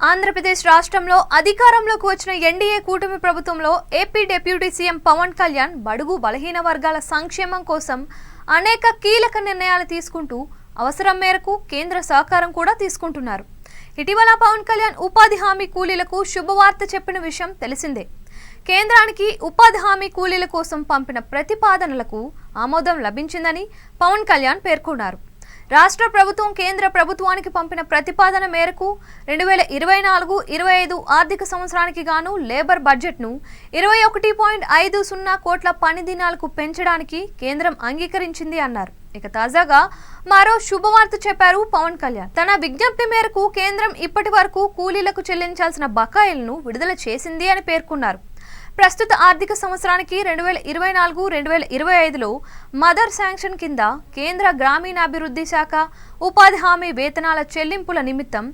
ఆంధ్రప్రదేశ్ రాష్ట్రంలో అధికారంలోకి వచ్చిన ఎన్డీఏ కూటమి ప్రభుత్వంలో AP deputy CM Pawan Kalyan బడుగు బలహీన వర్గాల సంక్షేమం కోసం అనేక కీలక నిర్ణయాలు తీసుకుంటూ అవసరం మేరకు కేంద్ర సహకారం కూడా తీసుకుంటున్నారు. ఇటీవల పవన్ కళ్యాణ్ ఉపాధి హామీ కూలీలకు శుభవార్త చెప్పిన విషయం తెలిసిందే. కేంద్రానికి ఉపాధి హామీ కూలీల కోసం పంపిన ప్రతిపాదనలకు ఆమోదం లభించిందని పవన్ కళ్యాణ్ పేర్కొన్నారు. రాష్ట్ర ప్రభుత్వం కేంద్ర ప్రభుత్వానికి పంపిన ప్రతిపాదన మేరకు 2024-25 ఆర్థిక సంవత్సరానికి గాను లేబర్ బడ్జెట్ను 21.50 కోట్ల పని దినాలకు పెంచడానికి కేంద్రం అంగీకరించింది అన్నారు. ఇక తాజాగా మరో శుభవార్త చెప్పారు పవన్ కళ్యాణ్. తన విజ్ఞప్తి మేరకు కేంద్రం ఇప్పటి వరకు కూలీలకు చెల్లించాల్సిన బకాయిలను విడుదల చేసింది అని పేర్కొన్నారు. ప్రస్తుత ఆర్థిక సంవత్సరానికి 2024-2025లో మదర్ శాంక్షన్ కింద కేంద్ర గ్రామీణాభివృద్ధి శాఖ ఉపాధి హామీ వేతనాల చెల్లింపుల నిమిత్తం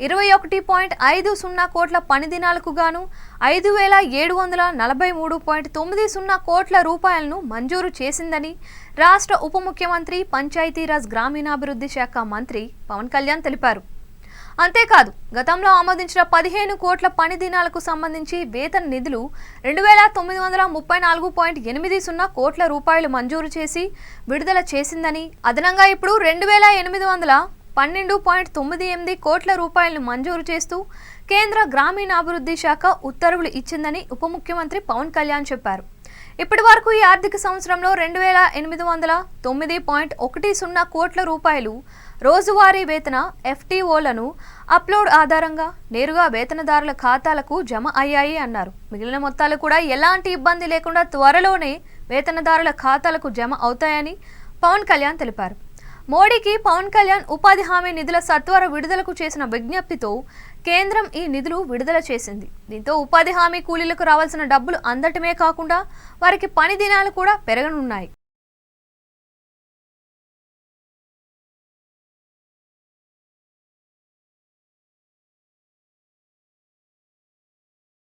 21.50 కోట్ల పని దినాలకు గాను 5,743.90 కోట్ల రూపాయలను మంజూరు చేసిందని రాష్ట్ర ఉప ముఖ్యమంత్రి పంచాయతీరాజ్ గ్రామీణాభివృద్ధి శాఖ మంత్రి పవన్ కళ్యాణ్ తెలిపారు. అంతేకాదు గతంలో ఆమోదించిన 15 కోట్ల పని దినాలకు సంబంధించి వేతన నిధులు 2,934.80 కోట్ల రూపాయలు మంజూరు చేసి విడుదల చేసిందని, అదనంగా ఇప్పుడు 2,812.98 కోట్ల రూపాయలను మంజూరు చేస్తూ కేంద్ర గ్రామీణాభివృద్ధి శాఖ ఉత్తర్వులు ఇచ్చిందని ఉప ముఖ్యమంత్రి పవన్ కళ్యాణ్ చెప్పారు. ఇప్పటి వరకు ఈ ఆర్థిక సంవత్సరంలో 2,809.10 కోట్ల రూపాయలు రోజువారీ వేతన ఎఫ్టీఓలను అప్లోడ్ ఆధారంగా నేరుగా వేతనదారుల ఖాతాలకు జమ అయ్యాయి అన్నారు. మిగిలిన మొత్తాలు కూడా ఎలాంటి ఇబ్బంది లేకుండా త్వరలోనే వేతనదారుల ఖాతాలకు జమ అవుతాయని పవన్ కళ్యాణ్ తెలిపారు. మోడీకి పవన్ కళ్యాణ్ ఉపాధి హామీ నిధుల సత్వర విడుదలకు చేసిన విజ్ఞప్తితో కేంద్రం ఈ నిధులు విడుదల చేసింది. దీంతో ఉపాధి హామీ కూలీలకు రావాల్సిన డబ్బులు అందటమే కాకుండా వారికి పని దినాలు కూడా పెరగనున్నాయి.